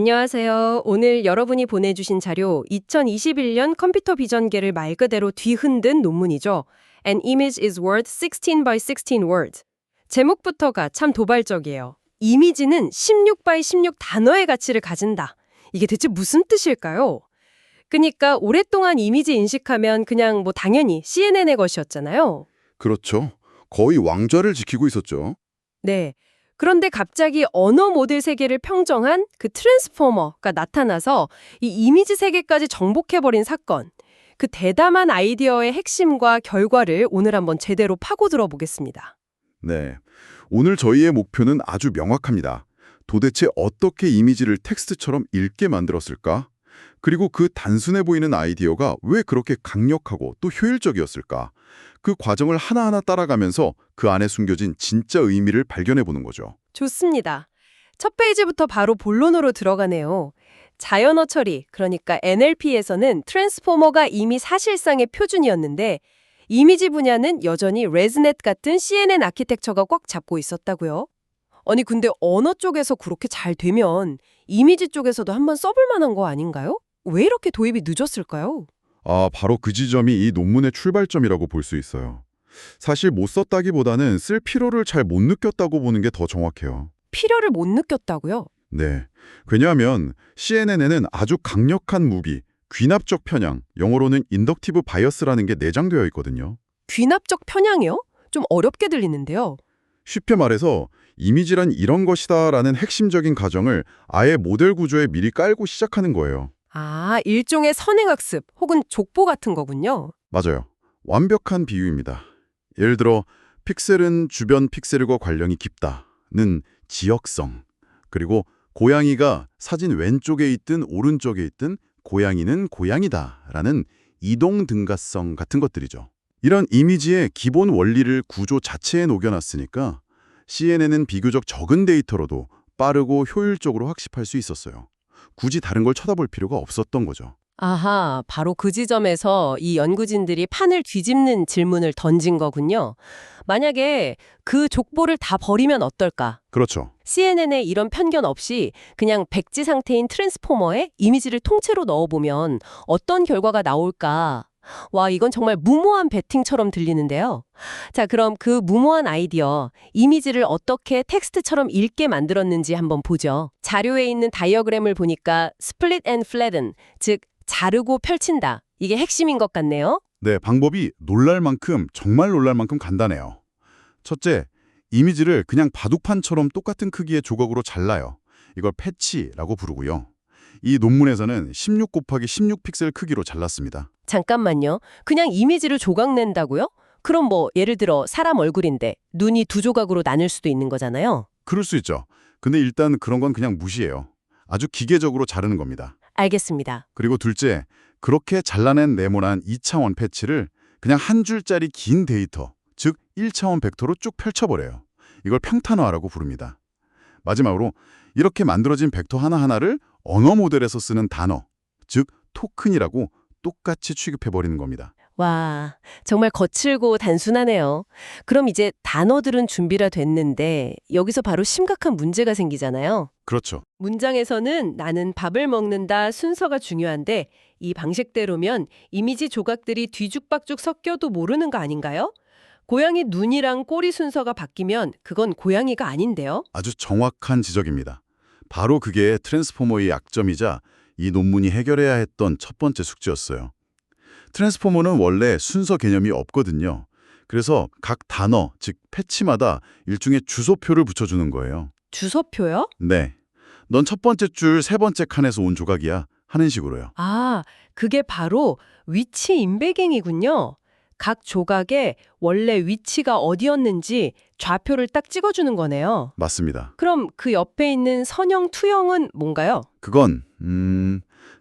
안녕하세요. 오늘 여러분이 보내주신 자료 2021년 컴퓨터 비전계를 말 그대로 뒤흔든 논문이죠. An image is worth 16 by 16 words. 제목부터가 참 도발적이에요. 이미지는 16 by 16 단어의 가치를 가진다. 이게 대체 무슨 뜻일까요? 그러니까 오랫동안 이미지 인식하면 그냥 당연히 CNN의 것이었잖아요. 그렇죠. 거의 왕좌를 지키고 있었죠. 네. 그런데 갑자기 언어 모델 세계를 평정한 그 트랜스포머가 나타나서 이 이미지 세계까지 정복해버린 사건. 그 대담한 아이디어의 핵심과 결과를 오늘 한번 제대로 파고들어 보겠습니다. 네. 오늘 저희의 목표는 아주 명확합니다. 도대체 어떻게 이미지를 텍스트처럼 읽게 만들었을까? 그리고 그 단순해 보이는 아이디어가 왜 그렇게 강력하고 또 효율적이었을까? 그 과정을 하나하나 따라가면서 그 안에 숨겨진 진짜 의미를 발견해 보는 거죠. 좋습니다. 첫 페이지부터 바로 본론으로 들어가네요. 자연어 처리, 그러니까 NLP에서는 트랜스포머가 이미 사실상의 표준이었는데 이미지 분야는 여전히 레즈넷 같은 CNN 아키텍처가 꽉 잡고 있었다고요? 아니 근데 언어 쪽에서 그렇게 잘 되면 이미지 쪽에서도 한번 써볼 만한 거 아닌가요? 왜 이렇게 도입이 늦었을까요? 바로 그 지점이 이 논문의 출발점이라고 볼 수 있어요. 사실 못 썼다기보다는 쓸 필요를 잘 못 느꼈다고 보는 게 더 정확해요. 필요를 못 느꼈다고요? 네. 왜냐하면 CNN에는 아주 강력한 무기, 귀납적 편향, 영어로는 인덕티브 바이어스라는 게 내장되어 있거든요. 귀납적 편향이요? 좀 어렵게 들리는데요. 쉽게 말해서 이미지란 이런 것이다라는 핵심적인 가정을 아예 모델 구조에 미리 깔고 시작하는 거예요. 아, 일종의 선행학습 혹은 족보 같은 거군요. 맞아요. 완벽한 비유입니다. 예를 들어 픽셀은 주변 픽셀과 관련이 깊다는 지역성, 그리고 고양이가 사진 왼쪽에 있든 오른쪽에 있든 고양이는 고양이다라는 이동 등가성 같은 것들이죠. 이런 이미지의 기본 원리를 구조 자체에 녹여놨으니까 CNN은 비교적 적은 데이터로도 빠르고 효율적으로 학습할 수 있었어요. 굳이 다른 걸 쳐다볼 필요가 없었던 거죠. 아하, 바로 그 지점에서 이 연구진들이 판을 뒤집는 질문을 던진 거군요. 만약에 그 족보를 다 버리면 어떨까? 그렇죠. CNN에 이런 편견 없이 그냥 백지 상태인 트랜스포머에 이미지를 통째로 넣어보면 어떤 결과가 나올까? 와, 이건 정말 무모한 베팅처럼 들리는데요. 자, 그럼 그 무모한 아이디어, 이미지를 어떻게 텍스트처럼 읽게 만들었는지 한번 보죠. 자료에 있는 다이어그램을 보니까 split and flatten, 즉 자르고 펼친다. 이게 핵심인 것 같네요. 네, 방법이 정말 놀랄 만큼 간단해요. 첫째, 이미지를 그냥 바둑판처럼 똑같은 크기의 조각으로 잘라요. 이걸 패치라고 부르고요. 이 논문에서는 16 곱하기 16 픽셀 크기로 잘랐습니다. 잠깐만요. 그냥 이미지를 조각 낸다고요? 그럼 예를 들어 사람 얼굴인데 눈이 두 조각으로 나눌 수도 있는 거잖아요. 그럴 수 있죠. 근데 일단 그런 건 그냥 무시해요. 아주 기계적으로 자르는 겁니다. 알겠습니다. 그리고 둘째, 그렇게 잘라낸 네모난 2차원 패치를 그냥 한 줄짜리 긴 데이터, 즉 1차원 벡터로 쭉 펼쳐버려요. 이걸 평탄화라고 부릅니다. 마지막으로 이렇게 만들어진 벡터 하나하나를 언어 모델에서 쓰는 단어, 즉 토큰이라고 똑같이 취급해버리는 겁니다. 와, 정말 거칠고 단순하네요. 그럼 이제 단어들은 준비가 됐는데 여기서 바로 심각한 문제가 생기잖아요. 그렇죠. 문장에서는 나는 밥을 먹는다 순서가 중요한데 이 방식대로면 이미지 조각들이 뒤죽박죽 섞여도 모르는 거 아닌가요? 고양이 눈이랑 꼬리 순서가 바뀌면 그건 고양이가 아닌데요? 아주 정확한 지적입니다. 바로 그게 트랜스포머의 약점이자 이 논문이 해결해야 했던 첫 번째 숙제였어요. 트랜스포머는 원래 순서 개념이 없거든요. 그래서 각 단어, 즉 패치마다 일종의 주소표를 붙여주는 거예요. 주소표요? 네. 넌 첫 번째 줄 세 번째 칸에서 온 조각이야 하는 식으로요. 아, 그게 바로 위치 인베깅이군요. 각 조각에 원래 위치가 어디였는지 좌표를 딱 찍어주는 거네요. 맞습니다. 그럼 그 옆에 있는 선형, 투형은 뭔가요? 그건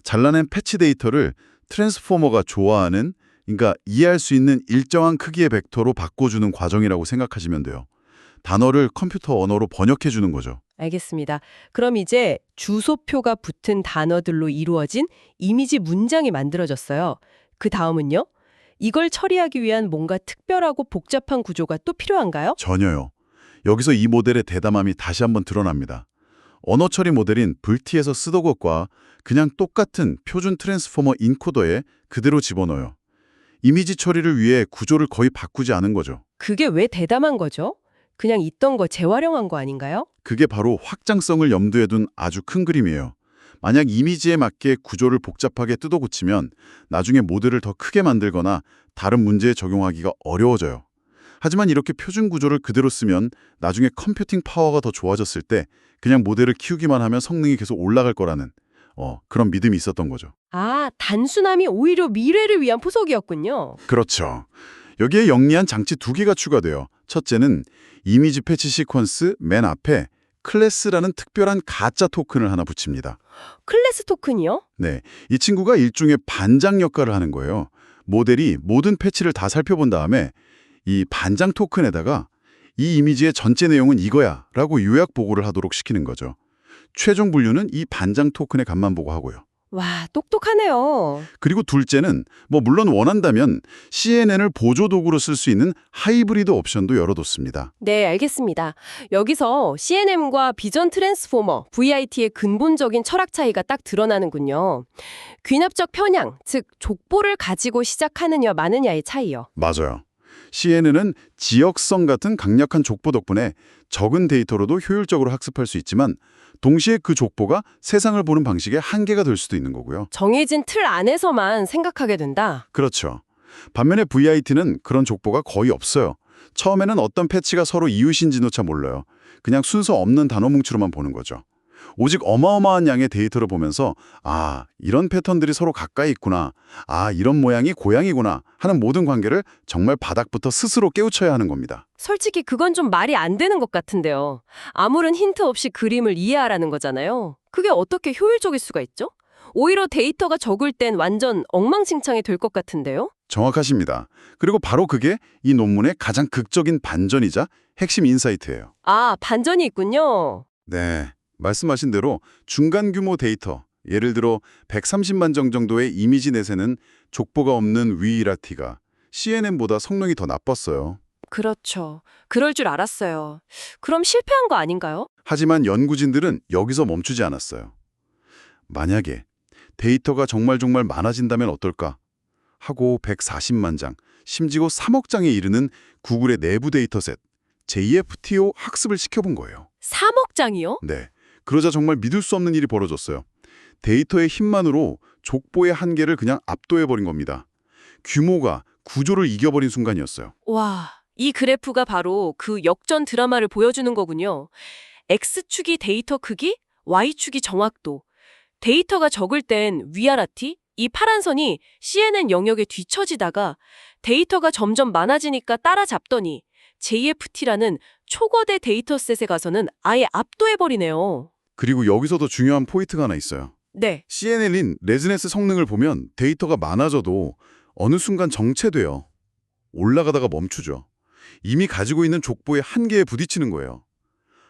잘라낸 패치 데이터를 트랜스포머가 좋아하는, 그러니까 이해할 수 있는 일정한 크기의 벡터로 바꿔주는 과정이라고 생각하시면 돼요. 단어를 컴퓨터 언어로 번역해주는 거죠. 알겠습니다. 그럼 이제 주소표가 붙은 단어들로 이루어진 이미지 문장이 만들어졌어요. 그 다음은요? 이걸 처리하기 위한 뭔가 특별하고 복잡한 구조가 또 필요한가요? 전혀요. 여기서 이 모델의 대담함이 다시 한번 드러납니다. 언어 처리 모델인 불티에서 쓰던 것과 그냥 똑같은 표준 트랜스포머 인코더에 그대로 집어넣어요. 이미지 처리를 위해 구조를 거의 바꾸지 않은 거죠. 그게 왜 대담한 거죠? 그냥 있던 거 재활용한 거 아닌가요? 그게 바로 확장성을 염두에 둔 아주 큰 그림이에요. 만약 이미지에 맞게 구조를 복잡하게 뜯어 고치면 나중에 모델을 더 크게 만들거나 다른 문제에 적용하기가 어려워져요. 하지만 이렇게 표준 구조를 그대로 쓰면 나중에 컴퓨팅 파워가 더 좋아졌을 때 그냥 모델을 키우기만 하면 성능이 계속 올라갈 거라는 그런 믿음이 있었던 거죠. 아, 단순함이 오히려 미래를 위한 포석이었군요. 그렇죠. 여기에 영리한 장치 두 개가 추가돼요. 첫째는 이미지 패치 시퀀스 맨 앞에 클래스라는 특별한 가짜 토큰을 하나 붙입니다. 클래스 토큰이요? 네, 이 친구가 일종의 반장 역할을 하는 거예요. 모델이 모든 패치를 다 살펴본 다음에 이 반장 토큰에다가 이 이미지의 전체 내용은 이거야 라고 요약 보고를 하도록 시키는 거죠. 최종 분류는 이 반장 토큰의 값만 보고 하고요. 와, 똑똑하네요. 그리고 둘째는 물론 원한다면 CNN을 보조 도구로 쓸 수 있는 하이브리드 옵션도 열어뒀습니다. 네, 알겠습니다. 여기서 CNM과 비전 트랜스포머, VIT의 근본적인 철학 차이가 딱 드러나는군요. 귀납적 편향, 즉 족보를 가지고 시작하느냐 마느냐의 차이요. 맞아요. CNN은 지역성 같은 강력한 족보 덕분에 적은 데이터로도 효율적으로 학습할 수 있지만 동시에 그 족보가 세상을 보는 방식의 한계가 될 수도 있는 거고요. 정해진 틀 안에서만 생각하게 된다. 그렇죠. 반면에 VIT는 그런 족보가 거의 없어요. 처음에는 어떤 패치가 서로 이웃인지조차 몰라요. 그냥 순서 없는 단어 뭉치로만 보는 거죠. 오직 어마어마한 양의 데이터를 보면서 이런 패턴들이 서로 가까이 있구나. 이런 모양이 고양이구나 하는 모든 관계를 정말 바닥부터 스스로 깨우쳐야 하는 겁니다. 솔직히 그건 좀 말이 안 되는 것 같은데요. 아무런 힌트 없이 그림을 이해하라는 거잖아요. 그게 어떻게 효율적일 수가 있죠? 오히려 데이터가 적을 땐 완전 엉망진창이 될 것 같은데요? 정확하십니다. 그리고 바로 그게 이 논문의 가장 극적인 반전이자 핵심 인사이트예요. 아, 반전이 있군요. 네, 말씀하신 대로 중간 규모 데이터, 예를 들어 130만 정 정도의 이미지 내세는 족보가 없는 위이라티가 CNN보다 성능이 더 나빴어요. 그렇죠. 그럴 줄 알았어요. 그럼 실패한 거 아닌가요? 하지만 연구진들은 여기서 멈추지 않았어요. 만약에 데이터가 정말 많아진다면 어떨까? 하고 140만 장, 심지어 3억 장에 이르는 구글의 내부 데이터셋, JFTO 학습을 시켜본 거예요. 3억 장이요? 네, 그러자 정말 믿을 수 없는 일이 벌어졌어요. 데이터의 힘만으로 족보의 한계를 그냥 압도해버린 겁니다. 규모가 구조를 이겨버린 순간이었어요. 와, 이 그래프가 바로 그 역전 드라마를 보여주는 거군요. X축이 데이터 크기, Y축이 정확도. 데이터가 적을 땐 위아라티, 이 파란 선이 CNN 영역에 뒤처지다가 데이터가 점점 많아지니까 따라잡더니 JFT라는 초거대 데이터셋에 가서는 아예 압도해버리네요. 그리고 여기서 더 중요한 포인트가 하나 있어요. 네. CNN인 레즈네스 성능을 보면 데이터가 많아져도 어느 순간 정체돼요. 올라가다가 멈추죠. 이미 가지고 있는 족보의 한계에 부딪히는 거예요.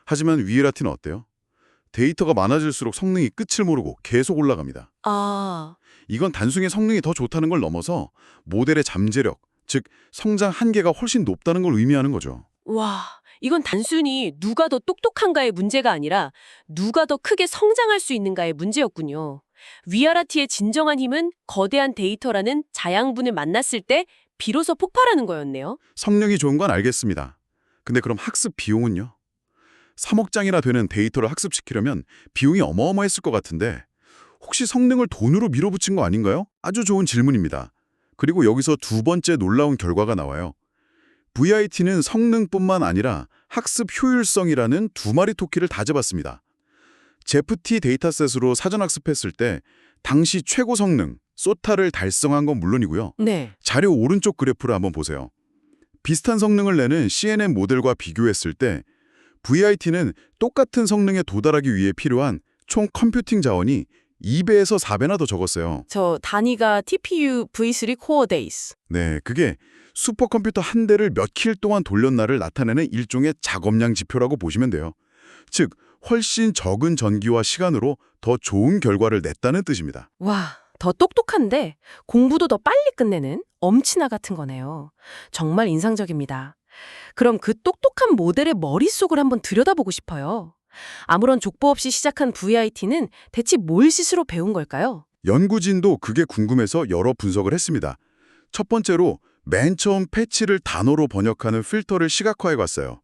하지만 위에라티는 어때요? 데이터가 많아질수록 성능이 끝을 모르고 계속 올라갑니다. 아, 이건 단순히 성능이 더 좋다는 걸 넘어서 모델의 잠재력, 즉 성장 한계가 훨씬 높다는 걸 의미하는 거죠. 와, 이건 단순히 누가 더 똑똑한가의 문제가 아니라 누가 더 크게 성장할 수 있는가의 문제였군요. 위아라티의 진정한 힘은 거대한 데이터라는 자양분을 만났을 때 비로소 폭발하는 거였네요. 성능이 좋은 건 알겠습니다. 근데 그럼 학습 비용은요? 3억 장이나 되는 데이터를 학습시키려면 비용이 어마어마했을 것 같은데 혹시 성능을 돈으로 밀어붙인 거 아닌가요? 아주 좋은 질문입니다. 그리고 여기서 두 번째 놀라운 결과가 나와요. VIT는 성능뿐만 아니라 학습 효율성이라는 두 마리 토끼를 다 잡았습니다. 제프티 데이터셋으로 사전학습했을 때 당시 최고 성능, 소타를 달성한 건 물론이고요. 네. 자료 오른쪽 그래프를 한번 보세요. 비슷한 성능을 내는 CNN 모델과 비교했을 때 VIT는 똑같은 성능에 도달하기 위해 필요한 총 컴퓨팅 자원이 2배에서 4배나 더 적었어요. 저 단위가 TPU V3 Core Days. 네, 그게 슈퍼컴퓨터 한 대를 몇 킬 동안 돌렸나를 나타내는 일종의 작업량 지표라고 보시면 돼요. 즉, 훨씬 적은 전기와 시간으로 더 좋은 결과를 냈다는 뜻입니다. 와, 더 똑똑한데 공부도 더 빨리 끝내는 엄친아 같은 거네요. 정말 인상적입니다. 그럼 그 똑똑한 모델의 머릿속을 한번 들여다보고 싶어요. 아무런 족보 없이 시작한 VIT는 대체 뭘 스스로 배운 걸까요? 연구진도 그게 궁금해서 여러 분석을 했습니다. 첫 번째로 맨 처음 패치를 단어로 번역하는 필터를 시각화해 봤어요.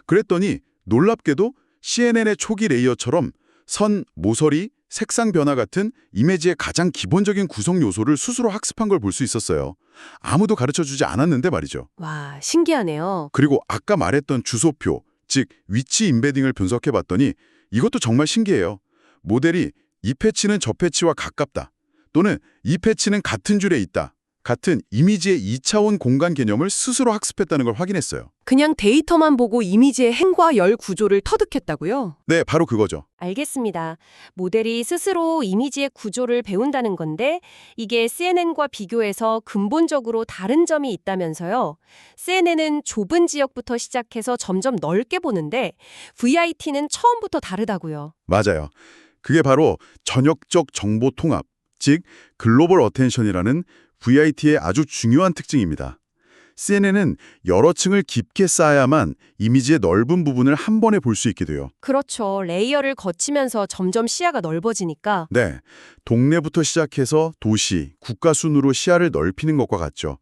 그랬더니 놀랍게도 CNN의 초기 레이어처럼 선, 모서리, 색상 변화 같은 이미지의 가장 기본적인 구성 요소를 스스로 학습한 걸 볼 수 있었어요. 아무도 가르쳐주지 않았는데 말이죠. 와, 신기하네요. 그리고 아까 말했던 주소표, 즉 위치 임베딩을 분석해 봤더니 이것도 정말 신기해요. 모델이 이 패치는 저 패치와 가깝다. 또는 이 패치는 같은 줄에 있다. 같은 이미지의 2차원 공간 개념을 스스로 학습했다는 걸 확인했어요. 그냥 데이터만 보고 이미지의 행과 열 구조를 터득했다고요? 네, 바로 그거죠. 알겠습니다. 모델이 스스로 이미지의 구조를 배운다는 건데 이게 CNN과 비교해서 근본적으로 다른 점이 있다면서요. CNN은 좁은 지역부터 시작해서 점점 넓게 보는데 VIT는 처음부터 다르다고요. 맞아요. 그게 바로 전역적 정보 통합, 즉 글로벌 어텐션이라는 VIT의 아주 중요한 특징입니다. CNN은 여러 층을 깊게 쌓아야만 이미지의 넓은 부분을 한 번에 볼 수 있게 돼요. 그렇죠. 레이어를 거치면서 점점 시야가 넓어지니까. 네, 동네부터 시작해서 도시, 국가 순으로 시야를 넓히는 것과 같죠.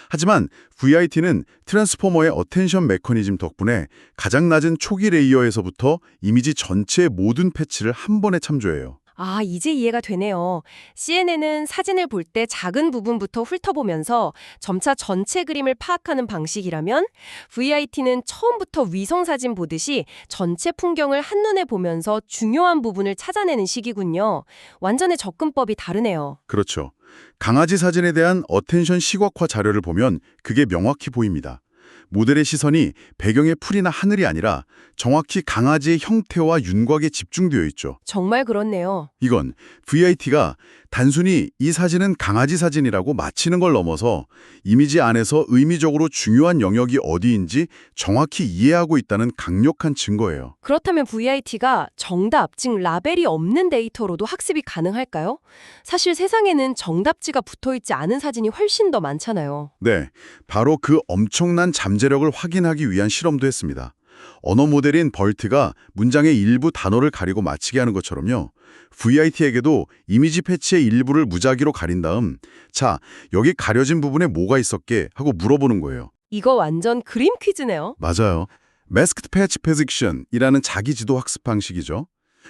하지만 VIT는 트랜스포머의 어텐션 메커니즘 덕분에 가장 낮은 초기 레이어에서부터 이미지 전체의 모든 패치를 한 번에 참조해요. 아, 이제 이해가 되네요. CNN은 사진을 볼 때 작은 부분부터 훑어보면서 점차 전체 그림을 파악하는 방식이라면 VIT는 처음부터 위성사진 보듯이 전체 풍경을 한눈에 보면서 중요한 부분을 찾아내는 식이군요. 완전히 접근법이 다르네요. 그렇죠. 강아지 사진에 대한 어텐션 시각화 자료를 보면 그게 명확히 보입니다. 모델의 시선이 배경의 풀이나 하늘이 아니라 정확히 강아지의 형태와 윤곽에 집중되어 있죠. 정말 그렇네요. 이건 VIT가 단순히 이 사진은 강아지 사진이라고 맞히는 걸 넘어서 이미지 안에서 의미적으로 중요한 영역이 어디인지 정확히 이해하고 있다는 강력한 증거예요. 그렇다면 VIT가 정답, 즉 라벨이 없는 데이터로도 학습이 가능할까요? 사실 세상에는 정답지가 붙어있지 않은 사진이 훨씬 더 많잖아요. 네, 바로 그 엄청난 잠재력을 확인하기 위한 실험도 했습니다. 언어 모델인 벌트가 문장의 일부 단어를 가리고 맞히게 하는 것처럼요. VIT에게도 이미지 패치의 일부를 무작위로 가린 다음 자, 여기 가려진 부분에 뭐가 있었게 하고 물어보는 거예요. 이거 완전 그림 퀴즈네요. 맞아요. Masked Patch Prediction이라는 자기 지도 학습 방식이죠.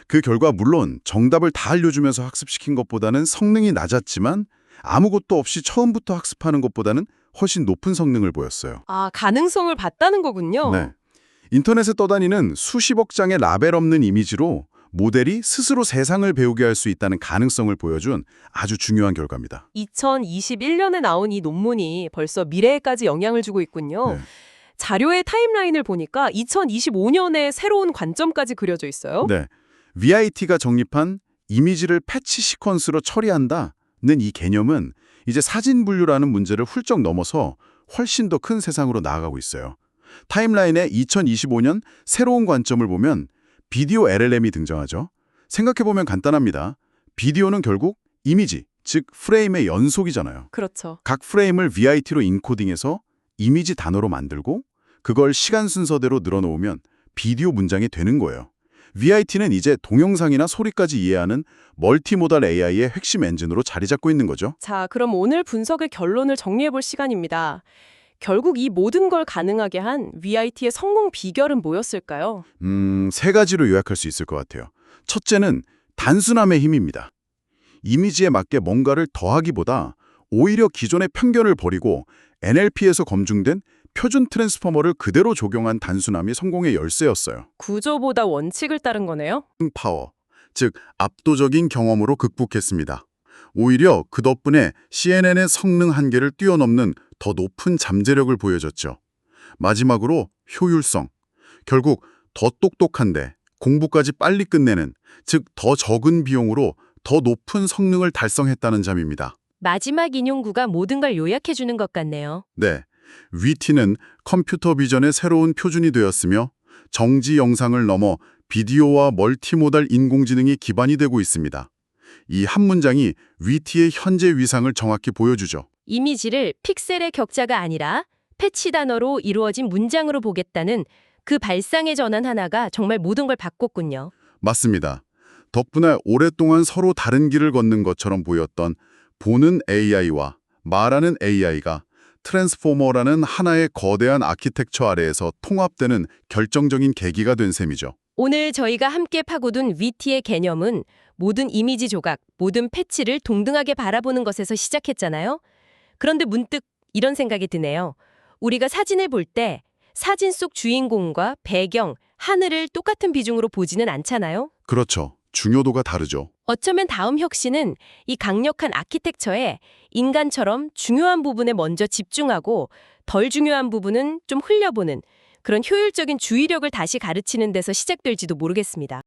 그 결과 물론 정답을 다 알려주면서 학습시킨 것보다는 성능이 낮았지만 아무것도 없이 처음부터 학습하는 것보다는 훨씬 높은 성능을 보였어요. 아, 가능성을 봤다는 거군요. 네. 인터넷에 떠다니는 수십억 장의 라벨 없는 이미지로 모델이 스스로 세상을 배우게 할 수 있다는 가능성을 보여준 아주 중요한 결과입니다. 2021년에 나온 이 논문이 벌써 미래에까지 영향을 주고 있군요. 네. 자료의 타임라인을 보니까 2025년에 새로운 관점까지 그려져 있어요. 네. VIT가 정립한 이미지를 패치 시퀀스로 처리한다는 이 개념은 이제 사진 분류라는 문제를 훌쩍 넘어서 훨씬 더 큰 세상으로 나아가고 있어요. 타임라인의 2025년 새로운 관점을 보면 비디오 LLM이 등장하죠. 생각해보면 간단합니다. 비디오는 결국 이미지, 즉 프레임의 연속이잖아요. 그렇죠. 각 프레임을 VIT로 인코딩해서 이미지 단어로 만들고 그걸 시간 순서대로 늘어놓으면 비디오 문장이 되는 거예요. VIT는 이제 동영상이나 소리까지 이해하는 멀티모달 AI의 핵심 엔진으로 자리 잡고 있는 거죠. 자, 그럼 오늘 분석의 결론을 정리해볼 시간입니다. 결국 이 모든 걸 가능하게 한 VIT의 성공 비결은 뭐였을까요? 세 가지로 요약할 수 있을 것 같아요. 첫째는 단순함의 힘입니다. 이미지에 맞게 뭔가를 더하기보다 오히려 기존의 편견을 버리고 NLP에서 검증된 표준 트랜스포머를 그대로 적용한 단순함이 성공의 열쇠였어요. 구조보다 원칙을 따른 거네요? 파워, 즉 압도적인 경험으로 극복했습니다. 오히려 그 덕분에 CNN의 성능 한계를 뛰어넘는 더 높은 잠재력을 보여줬죠. 마지막으로 효율성. 결국 더 똑똑한데 공부까지 빨리 끝내는, 즉 더 적은 비용으로 더 높은 성능을 달성했다는 점입니다. 마지막 인용구가 모든 걸 요약해주는 것 같네요. 네, VT는 컴퓨터 비전의 새로운 표준이 되었으며 정지 영상을 넘어 비디오와 멀티모달 인공지능이 기반이 되고 있습니다. 이 한 문장이 VT의 현재 위상을 정확히 보여주죠. 이미지를 픽셀의 격자가 아니라 패치 단어로 이루어진 문장으로 보겠다는 그 발상의 전환 하나가 정말 모든 걸 바꿨군요. 맞습니다. 덕분에 오랫동안 서로 다른 길을 걷는 것처럼 보였던 보는 AI와 말하는 AI가 트랜스포머라는 하나의 거대한 아키텍처 아래에서 통합되는 결정적인 계기가 된 셈이죠. 오늘 저희가 함께 파고든 위티의 개념은 모든 이미지 조각, 모든 패치를 동등하게 바라보는 것에서 시작했잖아요. 그런데 문득 이런 생각이 드네요. 우리가 사진을 볼 때 사진 속 주인공과 배경, 하늘을 똑같은 비중으로 보지는 않잖아요. 그렇죠. 중요도가 다르죠. 어쩌면 다음 혁신은 이 강력한 아키텍처에 인간처럼 중요한 부분에 먼저 집중하고 덜 중요한 부분은 좀 흘려보는 그런 효율적인 주의력을 다시 가르치는 데서 시작될지도 모르겠습니다.